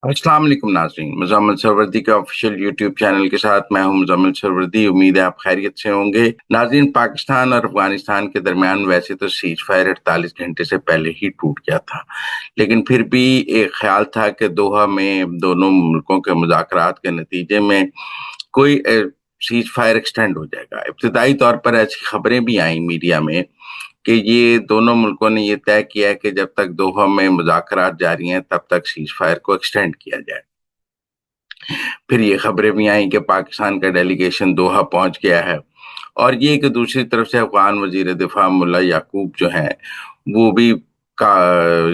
अस्सलाम वालेकुम नाज़रीन, मुज़म्मिल सरवरदी के ऑफिशियल यूट्यूब चैनल के साथ मैं हूं मुज़म्मिल सरवरदी। उम्मीद है आप खैरियत से होंगे। नाज़रीन, पाकिस्तान और अफगानिस्तान के दरमियान वैसे तो सीज फायर 48 घंटे से पहले ही टूट गया था, लेकिन फिर भी एक ख्याल था कि दोहा में दोनों मुल्कों के मुज़ाकरात के नतीजे में कोई सीज फायर एक्सटेंड हो जाएगा। इब्तदाई तौर पर ऐसी खबरें भी आई मीडिया में कि ये दोनों मुल्कों ने ये तय किया है कि जब तक दोहा में मुज़ाकरात जारी हैं तब तक सीज फायर को एक्सटेंड किया जाए। फिर ये खबरें भी आई कि पाकिस्तान का डेलीगेशन दोहा पहुंच गया है, और ये कि दूसरी तरफ से अफगान वजीर दिफा मुल्ला याकूब जो हैं वो भी का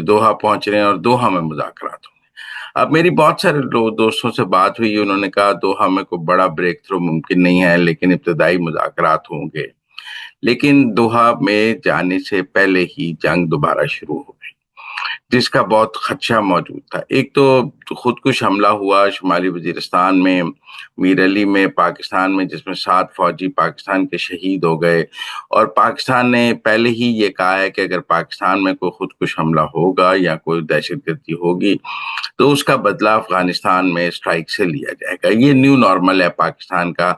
दोहा पहुंच रहे हैं और दोहा में मुज़ाकरात होंगे। अब मेरी बहुत सारे दोस्तों से बात हुई, उन्होंने कहा दोहा में कोई बड़ा ब्रेक थ्रू मुमकिन नहीं है, लेकिन इब्तदाई मुज़ाकरात होंगे। लेकिन दोहा में जाने से पहले ही जंग दोबारा शुरू हो गई, जिसका बहुत खदशा मौजूद था। एक तो खुदकुश हमला हुआ शुमाली वजीरिस्तान में, मीर अली में, पाकिस्तान में, जिसमें 7 फौजी पाकिस्तान के शहीद हो गए, और पाकिस्तान ने पहले ही ये कहा है कि अगर पाकिस्तान में कोई खुदकुश हमला होगा या कोई दहशतगर्दी होगी तो उसका बदला अफगानिस्तान में स्ट्राइक से लिया जाएगा। ये न्यू नॉर्मल है पाकिस्तान का।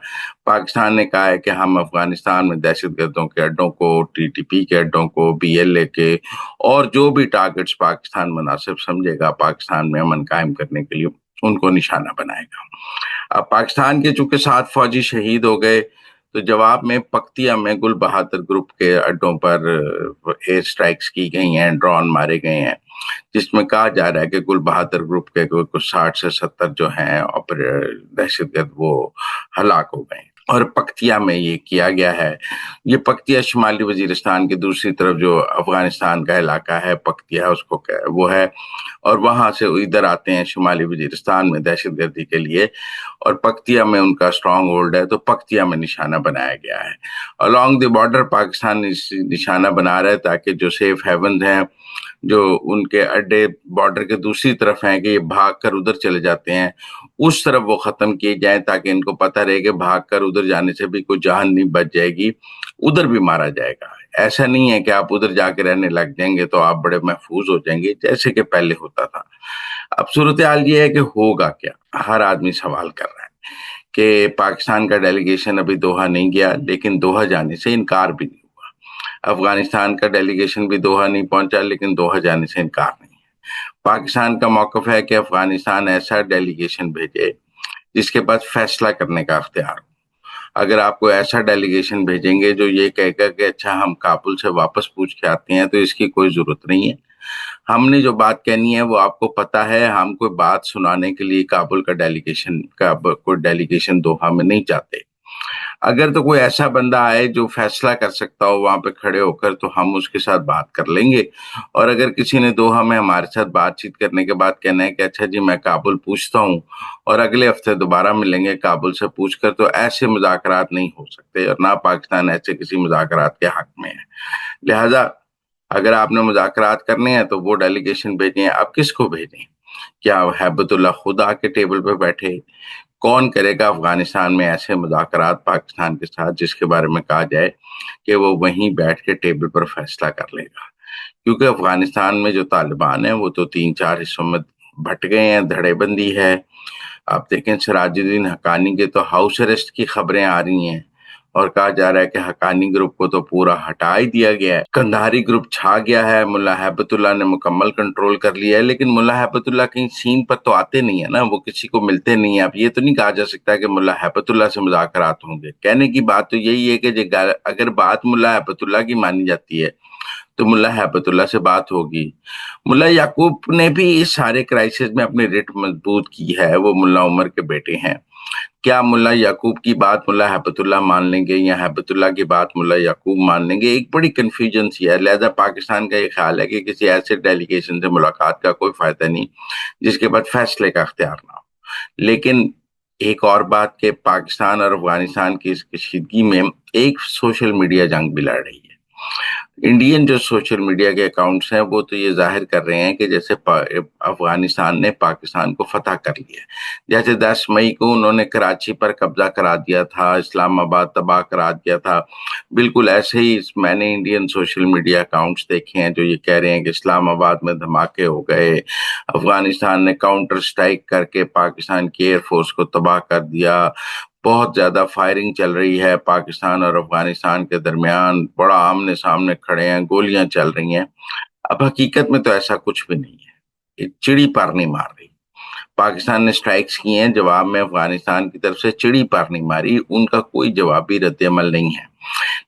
पाकिस्तान ने कहा है कि हम अफगानिस्तान में दहशतगर्दों के अड्डों को, टीटीपी के अड्डों को, बीएलए के और जो भी टारगेट्स पाकिस्तान मुनासिब समझेगा पाकिस्तान में अमन कायम करने के लिए, उनको निशाना बनाएगा। अब पाकिस्तान के चूंकि 7 फौजी शहीद हो गए, तो जवाब में पक्तिया में गुल बहादुर ग्रुप के अड्डों पर एयर स्ट्राइक्स की गई हैं, ड्रोन मारे गए हैं, जिसमें कहा जा रहा है कि गुल बहादुर ग्रुप के कुछ 60 से 70 जो हैं दहशतगर्द वो हलाक हो गए, और पक्तिया में ये किया गया है। ये पक्तिया शुमाली वजीरिस्तान की दूसरी तरफ जो अफगानिस्तान का इलाका है, पक्तिया उसको वो है, और वहां से इधर आते हैं शुमाली वजीरिस्तान में दहशतगर्दी के लिए, और पक्तिया में उनका स्ट्रांग होल्ड है, तो पक्तिया में निशाना बनाया गया है। अलोंग द बॉर्डर पाकिस्तान निशाना बना रहा है ताकि जो सेफ हेवन हैं, जो उनके अड्डे बॉर्डर के दूसरी तरफ हैं कि ये भाग कर उधर चले जाते हैं, उस तरफ वो खत्म किए जाए, ताकि इनको पता रहे कि भाग कर उधर जाने से भी कोई जान नहीं बच जाएगी, उधर भी मारा जाएगा। ऐसा नहीं है कि आप उधर जाके रहने लग जाएंगे तो आप बड़े महफूज हो जाएंगे जैसे कि पहले होता था। अब सूरत हाल ये है कि होगा क्या, हर आदमी सवाल कर रहा है कि पाकिस्तान का डेलीगेशन अभी दोहा नहीं गया, लेकिन दोहा जाने से इनकार भी नहीं हुआ। अफगानिस्तान का डेलीगेशन भी दोहा नहीं पहुंचा, लेकिन दोहा जाने से इनकार नहीं है। पाकिस्तान का मौकफ है कि अफगानिस्तान ऐसा डेलीगेशन भेजे जिसके पास फैसला करने का अख्तियार हो। अगर आप कोई ऐसा डेलीगेशन भेजेंगे जो ये कहेगा कि अच्छा हम काबुल से वापस पूछ के आते हैं, तो इसकी कोई जरूरत नहीं है। हमने जो बात कहनी है वो आपको पता है, हम कोई बात सुनाने के लिए काबुल का कोई डेलीगेशन दोहा में नहीं चाहते। अगर तो कोई ऐसा बंदा आए जो फैसला कर सकता हो वहां पे खड़े होकर, तो हम उसके साथ बात कर लेंगे। और अगर किसी ने दोहा में हमारे साथ बातचीत करने के बाद कहना है कि अच्छा जी मैं काबुल पूछता हूँ, और अगले हफ्ते दोबारा मिलेंगे काबुल से पूछकर, तो ऐसे मुज़ाकरात नहीं हो सकते, और ना पाकिस्तान ऐसे किसी मुज़ाकरात के हक में है। लिहाजा अगर आपने मुज़ाकरात करने हैं तो वो डेलीगेशन भेजें। अब किसको भेजें? क्या हैबतुल्लाह खुद आके टेबल पे बैठे? कौन करेगा अफगानिस्तान में ऐसे मुज़ाकरात पाकिस्तान के साथ जिसके बारे में कहा जाए कि वो वहीं बैठ के टेबल पर फैसला कर लेगा? क्योंकि अफगानिस्तान में जो तालिबान है वो तो 3-4 हिस्सों में बट गए हैं, धड़ेबंदी है। आप देखें सिराजुद्दीन हक्कानी के तो हाउस अरेस्ट की खबरें आ रही हैं, और कहा जा रहा है कि हक्कानी ग्रुप को तो पूरा हटा ही दिया गया है, कंधारी ग्रुप छा गया है, मुल्ला हैबतुल्लाह ने मुकम्मल कंट्रोल कर लिया है। लेकिन मुल्ला हैबतुल्लाह कहीं सीन पर तो आते नहीं है ना, वो किसी को मिलते नहीं है। अब ये तो नहीं कहा जा सकता कि मुल्ला हैबतुल्लाह से मुज़ाकरात होंगे। कहने की बात तो यही है कि अगर बात मुल्ला हैबतुल्लाह की मानी जाती है तो मुल्ला हैबतुल्लाह से बात होगी। मुल्ला याकूब ने भी इस सारे क्राइसिस में अपनी रिट मजबूत की है, वो मुल्ला उमर के बेटे हैं। क्या मुल्ला याकूब की बात मुल्ला हैबतुल्लाह मान लेंगे या हैबतुल्लाह की बात मुल्ला याकूब मान लेंगे? एक बड़ी कंफ्यूजन सी है। लिहाजा पाकिस्तान का ये ख्याल है कि किसी ऐसे डेलीगेशन से मुलाकात का कोई फायदा नहीं जिसके बाद फैसले का अख्तियार ना हो। लेकिन एक और बात के पाकिस्तान और अफगानिस्तान की इस कशीदगी में एक सोशल मीडिया जंग भी लड़ रही है। इंडियन जो सोशल मीडिया के अकाउंट्स हैं वो तो ये जाहिर कर रहे हैं कि जैसे अफगानिस्तान ने पाकिस्तान को फतह कर लिया। जैसे 10 मई को उन्होंने कराची पर कब्जा करा दिया था, इस्लामाबाद तबाह करा दिया था, बिल्कुल ऐसे ही मैंने इंडियन सोशल मीडिया अकाउंट्स देखे हैं जो ये कह रहे हैं कि इस्लामाबाद में धमाके हो गए, अफगानिस्तान ने काउंटर स्ट्राइक करके पाकिस्तान की एयरफोर्स को तबाह कर दिया, बहुत ज्यादा फायरिंग चल रही है पाकिस्तान और अफगानिस्तान के दरमियान, बड़ा आमने सामने खड़े हैं, गोलियां चल रही हैं। अब हकीकत में तो ऐसा कुछ भी नहीं है, ये चिड़ी पर नहीं मार रही। पाकिस्तान ने स्ट्राइक्स की हैं, जवाब में अफगानिस्तान की तरफ से चिड़ी पर नहीं मारी, उनका कोई जवाबी रद्द-ए-अमल नहीं है।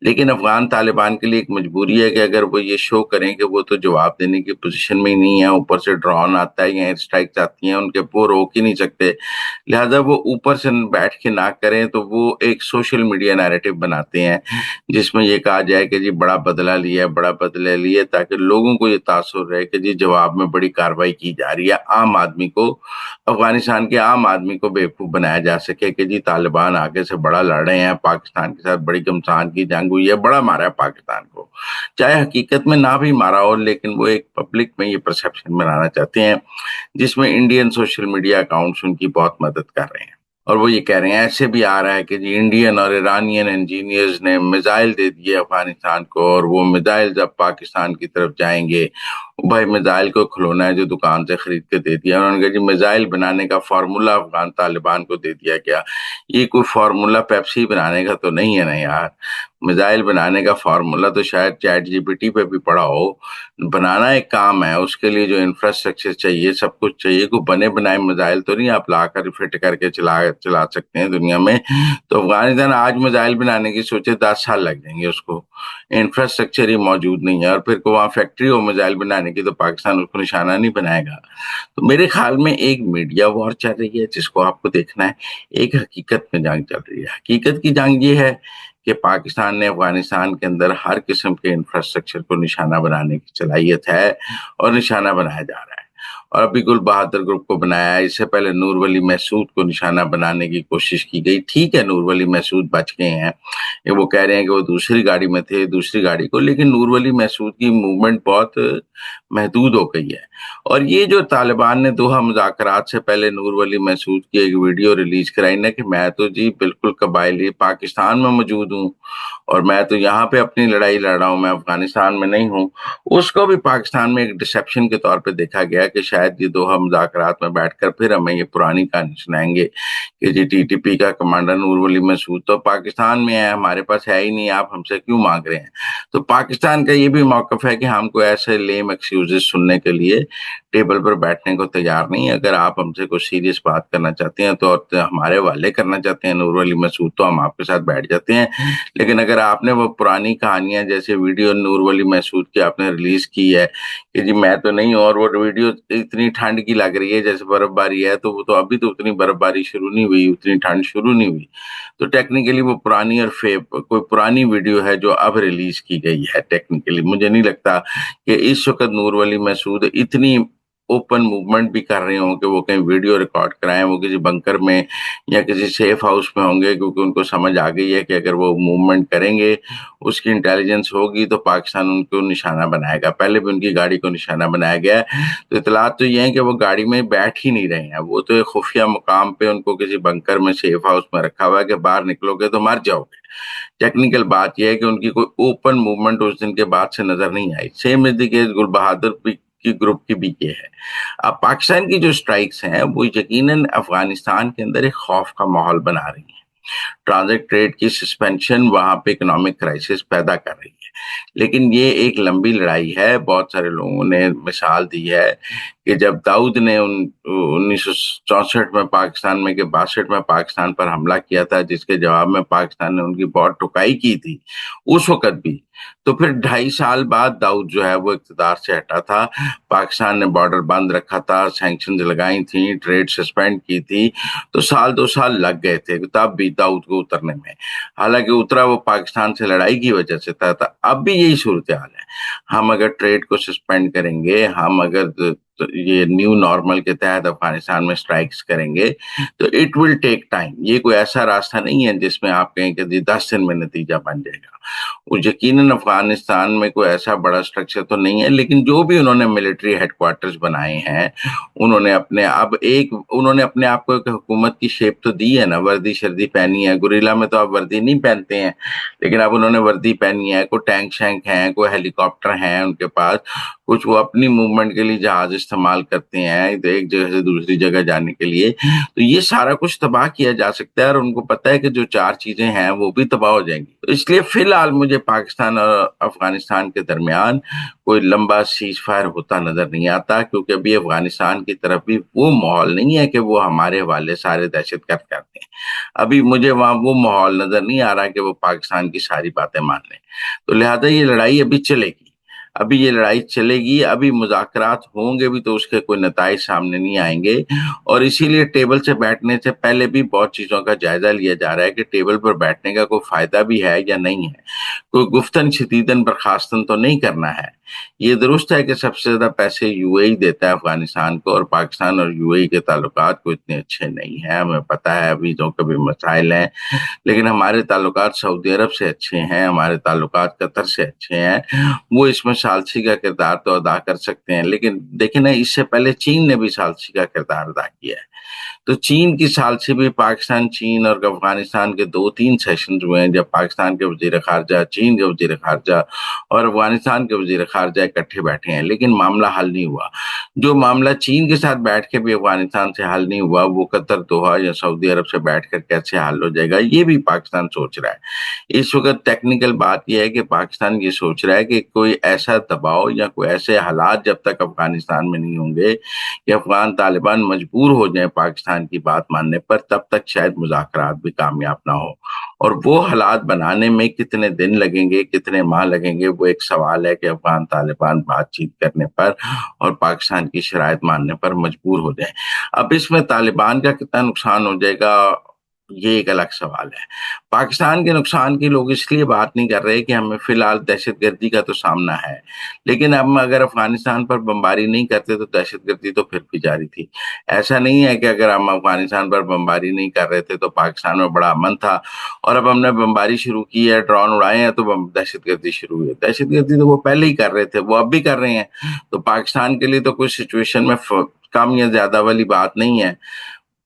लेकिन अफगान तालिबान के लिए एक मजबूरी है कि अगर वो ये शो करें कि वो तो जवाब देने की पोजीशन में ही नहीं है, ऊपर से ड्रोन आता है या एयर स्ट्राइक्स आती हैं, उनके वो रोक ही नहीं सकते, लिहाजा वो ऊपर से बैठ के ना करें तो वो एक सोशल मीडिया नैरेटिव बनाते हैं जिसमें ये कहा जाए कि जी बड़ा बदला लिया, बड़ा बदला लिया, ताकि लोगों को ये तासुर रहे कि जी जवाब में बड़ी कार्रवाई की जा रही है। आम आदमी को, अफगानिस्तान के आम आदमी को बेवकूफ बनाया जा सके कि जी तालिबान आगे से बड़ा लड़ रहे हैं, पाकिस्तान के साथ बड़ी घमसान की जंग हुई है, बड़ा मारा है पाकिस्तान को, चाहे हकीकत में ना भी मारा हो, लेकिन वो एक पब्लिक में ये परसेप्शन बनाना चाहते हैं जिसमें इंडियन सोशल मीडिया अकाउंट्स उनकी बहुत मदद कर रहे हैं। और वो ये कह रहे हैं, ऐसे भी आ रहा है कि जी इंडियन और ईरानियन इंजीनियर्स ने मिसाइल दे दिए अफगानिस्तान को, और वो मिसाइल जब पाकिस्तान की तरफ जाएंगे, भाई मिसाइल को खिलौना है जो दुकान से खरीद के दे दिया। उन्होंने कहा जी मिसाइल बनाने का फार्मूला अफगान तालिबान को दे दिया क्या? ये कोई फार्मूला पेप्सी बनाने का तो नहीं है ना यार। मिसाइल बनाने का फार्मूला तो शायद चैट जीपीटी पे भी पड़ा हो। बनाना एक काम है, उसके लिए जो इंफ्रास्ट्रक्चर चाहिए, सब कुछ चाहिए, कोई बने बनाए मिसाइल तो नहीं आप लाकर फिट करके चला चला सकते हैं दुनिया में। तो अफगानिस्तान आज मिसाइल बनाने की सोचे 10 साल लग जाएंगे उसको, इंफ्रास्ट्रक्चर ही मौजूद नहीं है, और फिर को वहाँ फैक्ट्री हो मिसाइल बनाने की तो पाकिस्तान उसको निशाना नहीं बनाएगा। तो मेरे ख्याल में एक मीडिया वॉर चल रही है जिसको आपको देखना है, एक हकीकत में जंग चल रही है। हकीकत की जंग ये है कि पाकिस्तान ने अफगानिस्तान के अंदर हर किस्म के इंफ्रास्ट्रक्चर को निशाना बनाने की सलाहियत है और निशाना बनाया जा रहा है। और अभी गुल बहादुर ग्रुप को बनाया है, इससे पहले नूर वली महसूद को निशाना बनाने की कोशिश की गई। ठीक है, नूर वली महसूद बच गए हैं, ये वो कह रहे हैं कि वो दूसरी गाड़ी में थे, दूसरी गाड़ी को, लेकिन नूर वली महसूद की मूवमेंट बहुत महदूद हो गई है। और ये जो तालिबान ने दोहा मुज़ाकरात से पहले नूर वली महसूद की एक वीडियो रिलीज कराई ना कि मैं तो जी बिल्कुल कबायली पाकिस्तान में मौजूद हूँ और मैं तो यहाँ पे अपनी लड़ाई लड़ रहा हूँ, मैं अफगानिस्तान में नहीं हूँ, उसको भी पाकिस्तान में एक डिसेप्शन के तौर पे देखा गया कि शायद ये दोहा मुज़ाकरात में बैठकर फिर हमें ये पुरानी कहानी सुनाएंगे कि जी टीटीपी का कमांडर नूर वली महसूद तो पाकिस्तान में है, हमारे पास है ही नहीं, आप हमसे क्यों मांग रहे हैं? तो पाकिस्तान का ये भी मौकफ है कि हमको ऐसे लेम एक्सक्यूजेस सुनने के लिए टेबल पर बैठने को तैयार नहीं। अगर आप हमसे कुछ सीरियस बात करना चाहते हैं तो, और हमारे वाले करना चाहते हैं नूर वली महसूद, तो हम आपके साथ बैठ जाते हैं। लेकिन अगर आपने वो पुरानी कहानियां जैसे वीडियो नूर वली महसूद की आपने रिलीज की है कि जी मैं तो नहीं हूं, और वो वीडियो इतनी ठंड की लग रही है जैसे बर्फबारी है, तो वो तो अभी तो उतनी बर्फबारी शुरू नहीं हुई, उतनी ठंड शुरू नहीं हुई, तो टेक्निकली वो पुरानी और फेक कोई पुरानी वीडियो है जो अब रिलीज की गई है। टेक्निकली मुझे नहीं लगता कि इस वक्त नूर वली महसूद इतनी ओपन मूवमेंट भी कर रहे हों कि वो कहीं वीडियो रिकॉर्ड कराएं, वो किसी बंकर में या किसी सेफ हाउस में होंगे, क्योंकि उनको समझ आ गई है कि अगर वो मूवमेंट करेंगे, उसकी इंटेलिजेंस होगी तो पाकिस्तान उनको निशाना बनाएगा। पहले भी उनकी गाड़ी को निशाना बनाया गया है। तो इतलात तो ये है कि वो गाड़ी में बैठ ही नहीं रहे हैं, वो तो एक खुफिया मुकाम पे उनको किसी बंकर में सेफ हाउस में रखा हुआ है कि बाहर निकलोगे तो मर जाओगे। टेक्निकल बात यह है कि उनकी कोई ओपन मूवमेंट उस दिन के बाद से नजर नहीं आई। सेम इज द केस गुल बहादुर की ग्रुप की भी ये है। अब पाकिस्तान की जो स्ट्राइक्स हैं वो यकीनन अफगानिस्तान के अंदर एक खौफ का माहौल बना रही है। ट्रांजिट ट्रेड की सस्पेंशन वहां पे इकोनॉमिक क्राइसिस पैदा कर रही है। लेकिन ये एक लंबी लड़ाई है। बहुत सारे लोगों ने मिसाल दी है कि जब दाऊद ने 1964 में पाकिस्तान में के 62 में पाकिस्तान पर हमला किया था, जिसके जवाब में पाकिस्तान ने उनकी बहुत ठुकाई की थी उस वक्त भी, तो फिर 2.5 साल बाद दाऊद जो है वो इक़्तिदार से हटा था, पाकिस्तान ने बॉर्डर बंद रखा था, सैंक्शंस लगाई थी, ट्रेड सस्पेंड की थी, तो 1-2 साल लग गए थे तब भी दाऊद को उतरने में। हालांकि उतरा वो पाकिस्तान से लड़ाई की वजह से था। अब भी यही सूरत हाल है। हम अगर ट्रेड को सस्पेंड करेंगे, हम अगर ये न्यू नॉर्मल के तहत अफगानिस्तान में स्ट्राइक्स करेंगे तो इट विल टेक टाइम। ये कोई ऐसा रास्ता नहीं है जिसमें आप कहें कि जी 10 दिन में नतीजा बन जाएगा। वो यकीनन अफगानिस्तान में कोई ऐसा बड़ा स्ट्रक्चर तो नहीं है, लेकिन जो भी उन्होंने मिलिट्री हेडक्वार्टर्स बनाए हैं उन्होंने अपने आप को एक हुकूमत की शेप तो दी है ना, वर्दी शर्दी पहनी है। गुरिल्ला में तो आप वर्दी नहीं पहनते हैं, लेकिन अब उन्होंने वर्दी पहनी है, कोई टैंक शैंक हैं, कोई हेलीकॉप्टर हैं उनके पास, कुछ वो अपनी मूवमेंट के लिए जहाज इस्तेमाल करते हैं तो एक जगह से दूसरी जगह जाने के लिए। तो ये सारा कुछ तबाह किया जा सकता है और उनको पता है कि जो चार चीजें हैं वो भी तबाह हो जाएंगी। तो इसलिए फिलहाल मुझे पाकिस्तान और अफगानिस्तान के दरमियान कोई लंबा सीज फायर होता नजर नहीं आता, क्योंकि अभी अफगानिस्तान की तरफ भी वो माहौल नहीं है कि वो हमारे हवाले सारे दहशतगर्द करते हैं। अभी मुझे वहां वो माहौल नजर नहीं आ रहा कि वो पाकिस्तान की सारी बातें मान लें। तो लिहाजा ये लड़ाई अभी चलेगी, अभी ये लड़ाई चलेगी, अभी मुज़ाकरात होंगे भी तो उसके कोई नताइज सामने नहीं आएंगे। और इसीलिए टेबल से बैठने से पहले भी बहुत चीजों का जायजा लिया जा रहा है कि टेबल पर बैठने का कोई फायदा भी है या नहीं है। कोई गुफ्तन शदीदन बर्खास्तन तो नहीं करना है। ये दुरुस्त है कि सबसे ज्यादा पैसे यूएई देता है अफगानिस्तान को, और पाकिस्तान और यूएई के ताल्लुकात को इतने अच्छे नहीं हैं। हमें पता है अभी जो कभी मसाइल हैं, लेकिन हमारे ताल्लुकात सऊदी अरब से अच्छे हैं, हमारे ताल्लुकात कतर से अच्छे हैं। वो इसमें सालसी का किरदार तो अदा कर सकते हैं, लेकिन देखें ना, इससे पहले चीन ने भी सालसी का किरदार अदा किया है। तो चीन की सालसी भी, पाकिस्तान चीन और अफगानिस्तान के 2-3 सेशन हुए हैं जब पाकिस्तान के वजीर खारजा, चीन के वजीर खारजा और अफगानिस्तान के वजीर खारजा इकट्ठे बैठे हैं, लेकिन मामला हल नहीं हुआ। जो मामला चीन के साथ बैठ के भी अफगानिस्तान से हल नहीं हुआ, वो कतर, दोहा या सऊदी अरब से बैठकर कैसे हल हो जाएगा, ये भी पाकिस्तान सोच रहा है। इस वक्त टेक्निकल बात यह है कि पाकिस्तान ये सोच रहा है कि कोई ऐसा दबाव या कोई ऐसे हालात जब तक अफगानिस्तान में नहीं होंगे कि अफगान तालिबान मजबूर हो जाए पाकिस्तान की बात मानने पर, तब तक शायद मुज़ाकरात भी कामयाब ना हो। और वो हालात बनाने में कितने दिन लगेंगे, कितने माह लगेंगे, वो एक सवाल है कि अफगान तालिबान बातचीत करने पर और पाकिस्तान की शराइत मानने पर मजबूर हो जाए। अब इसमें तालिबान का कितना नुकसान हो जाएगा, ये एक अलग सवाल है। पाकिस्तान के नुकसान की लोग इसलिए बात नहीं कर रहे कि हमें फिलहाल दहशतगर्दी का तो सामना है, लेकिन अब अगर अफगानिस्तान पर बमबारी नहीं करते तो दहशतगर्दी तो फिर भी जारी थी। ऐसा नहीं है कि अगर हम अफगानिस्तान पर बमबारी नहीं कर रहे थे तो पाकिस्तान में बड़ा अमन था, और अब हमने बमबारी शुरू की है, ड्रोन उड़ाए हैं तो दहशतगर्दी शुरू हुई है। दहशतगर्दी तो वो पहले ही कर रहे थे, वो अब भी कर रहे हैं। तो पाकिस्तान के लिए तो कोई सिचुएशन में कम या ज्यादा वाली बात नहीं है।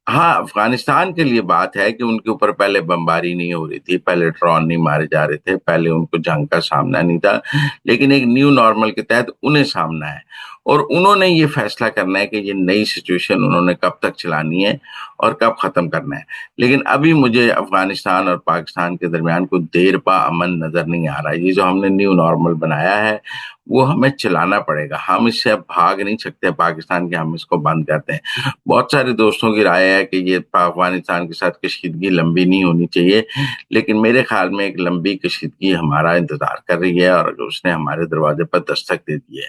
हाँ, अफगानिस्तान के लिए बात है कि उनके ऊपर पहले बमबारी नहीं हो रही थी, पहले ड्रोन नहीं मारे जा रहे थे, पहले उनको जंग का सामना नहीं था, लेकिन एक न्यू नॉर्मल के तहत उन्हें सामना है। और उन्होंने ये फैसला करना है कि ये नई सिचुएशन उन्होंने कब तक चलानी है और कब खत्म करना है। लेकिन अभी मुझे अफगानिस्तान और पाकिस्तान के दरमियान कोई देर पा अमन नजर नहीं आ रहा है। ये जो हमने न्यू नॉर्मल बनाया है वो हमें चलाना पड़ेगा, हम इससे अब भाग नहीं सकते पाकिस्तान के, हम इसको बंद करते हैं। बहुत सारे दोस्तों की राय है कि ये अफगानिस्तान के साथ कशीदगी लंबी नहीं होनी चाहिए, लेकिन मेरे ख्याल में एक लंबी कशीदगी हमारा इंतजार कर रही है और उसने हमारे दरवाजे पर दस्तक दे दी है।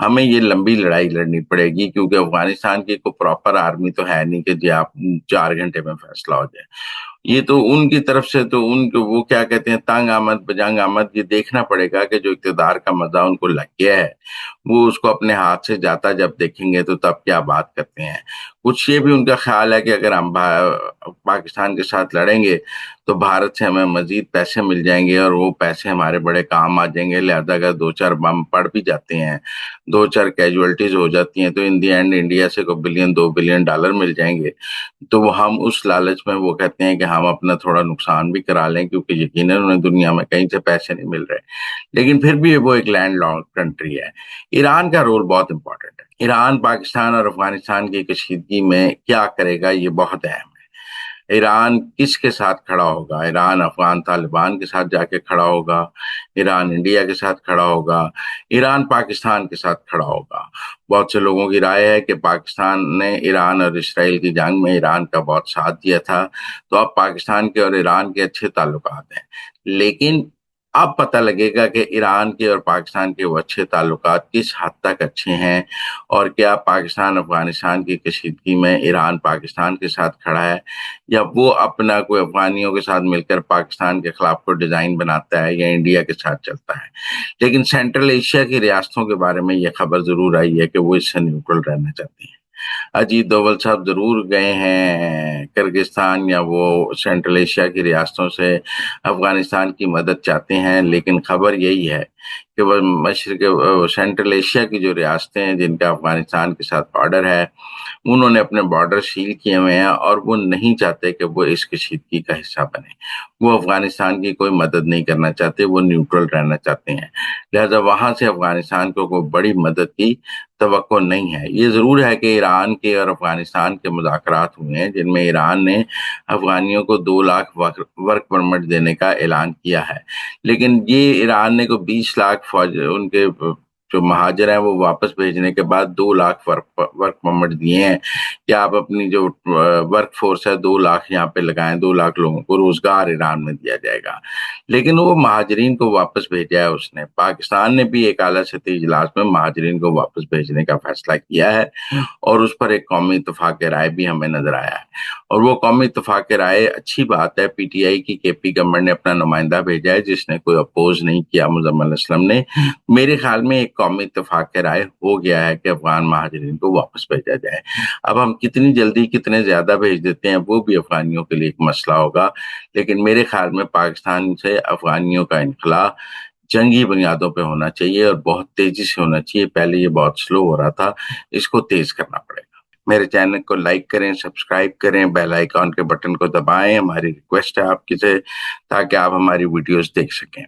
हमें ये लंबी लड़ाई लड़नी पड़ेगी, क्योंकि अफगानिस्तान की कोई प्रॉपर आर्मी तो है नहीं कि जी आप 4 घंटे में फैसला हो जाए। ये तो उनकी तरफ से, तो उनको वो क्या कहते हैं, तंग आमद बजंग आमद, ये देखना पड़ेगा कि जो इक़्तिदार का मजा उनको लग गया है वो उसको अपने हाथ से जाता जब देखेंगे तो तब क्या बात करते हैं। कुछ ये भी उनका ख्याल है कि अगर हम पाकिस्तान के साथ लड़ेंगे तो भारत से हमें मजीद पैसे मिल जाएंगे और वो पैसे हमारे बड़े काम आ जाएंगे। लिहाजा अगर 2-4 बम पड़ भी जाते हैं, 2-4 कैजुअलिटीज हो जाती हैं, तो इन दी एंड इंडिया से को बिलियन $2 बिलियन मिल जाएंगे। तो वो हम उस लालच में वो कहते हैं कि हम अपना थोड़ा नुकसान भी करा लें, क्योंकि यकीनन उन्हें दुनिया में कहीं से पैसे नहीं मिल रहे। लेकिन फिर भी वो एक लैंड लॉक्ड कंट्री है। ईरान का रोल बहुत इंपॉर्टेंट है। ईरान पाकिस्तान और अफगानिस्तान की कशीदगी में क्या करेगा ये बहुत अहम है। ईरान किसके साथ खड़ा होगा? ईरान अफगान तालिबान के साथ जाके खड़ा होगा, ईरान इंडिया के साथ खड़ा होगा, ईरान पाकिस्तान के साथ खड़ा होगा। बहुत से लोगों की राय है कि पाकिस्तान ने ईरान और इसराइल की जंग में ईरान का बहुत साथ दिया था, तो अब पाकिस्तान के और ईरान के अच्छे ताल्लुकात हैं। लेकिन अब पता लगेगा कि ईरान के और पाकिस्तान के वो अच्छे ताल्लुकात किस हद तक अच्छे हैं, और क्या पाकिस्तान अफगानिस्तान की कशीदगी में ईरान पाकिस्तान के साथ खड़ा है, या वो अपना कोई अफगानियों के साथ मिलकर पाकिस्तान के खिलाफ कोई डिजाइन बनाता है, या इंडिया के साथ चलता है। लेकिन सेंट्रल एशिया की रियासतों के बारे में यह खबर जरूर आई है कि वो इससे न्यूट्रल रहना चाहती हैं। अजीत डोवल साहब जरूर गए हैं किर्गिस्तान या वो सेंट्रल एशिया की रियासतों से अफगानिस्तान की मदद चाहते हैं, लेकिन खबर यही है कि वह मशरक सेंट्रल एशिया की जो रियासतें हैं जिनका अफगानिस्तान के साथ बॉर्डर है, उन्होंने अपने बॉर्डर सील किए हुए हैं और वो नहीं चाहते कि वो इस कशीदगी का हिस्सा बने। वो अफगानिस्तान की कोई मदद नहीं करना चाहते, वो न्यूट्रल रहना चाहते हैं। लिहाजा वहां से अफगानिस्तान को कोई बड़ी मदद की तवक्को नहीं है। ये जरूर है कि ईरान के और अफगानिस्तान के मुज़ाकरात हुए हैं जिनमें ईरान ने अफगानियों को 2 लाख वर्क परमिट देने का ऐलान किया है, लेकिन ये ईरान ने को 20 लाख फौज उनके जो महाजर हैं वो वापस भेजने के बाद 2 लाख वर्क परमिट दिए हैं कि आप अपनी जो वर्क फोर्स है 2 लाख यहाँ पे लगाएं, 2 लाख लोगों को रोजगार ईरान में दिया जाएगा। लेकिन वो महाजरीन को वापस भेजा है उसने। पाकिस्तान ने भी एक आला सतही इजलास में महाजरीन को वापस भेजने का फैसला किया है, और उस पर एक कौमी इत्तेफाक राय भी हमें नजर आया है। और वो कौमी इत्तेफाक राय अच्छी बात है। पीटीआई की केपी गवर्नमेंट ने अपना नुमाइंदा भेजा है जिसने कोई अपोज नहीं किया, मुजम्मिल असलम ने। मेरे ख्याल में एक कौमी इत्तेफाक राय हो गया है कि अफगान महाजरीन को वापस भेजा जाए। अब हम कितनी जल्दी कितने ज्यादा भेज देते हैं वो भी अफगानियों के लिए एक मसला होगा, लेकिन मेरे ख्याल में पाकिस्तान से अफगानियों का इनखला जंगी बुनियादों पे होना चाहिए और बहुत तेजी से होना चाहिए। पहले ये बहुत स्लो हो रहा था, इसको तेज करना पड़ेगा। मेरे चैनल को लाइक करें, सब्सक्राइब करें, बेल आइकॉन के बटन को दबाएं। हमारी रिक्वेस्ट है आपकी से, ताकि आप हमारी वीडियोस देख सकें।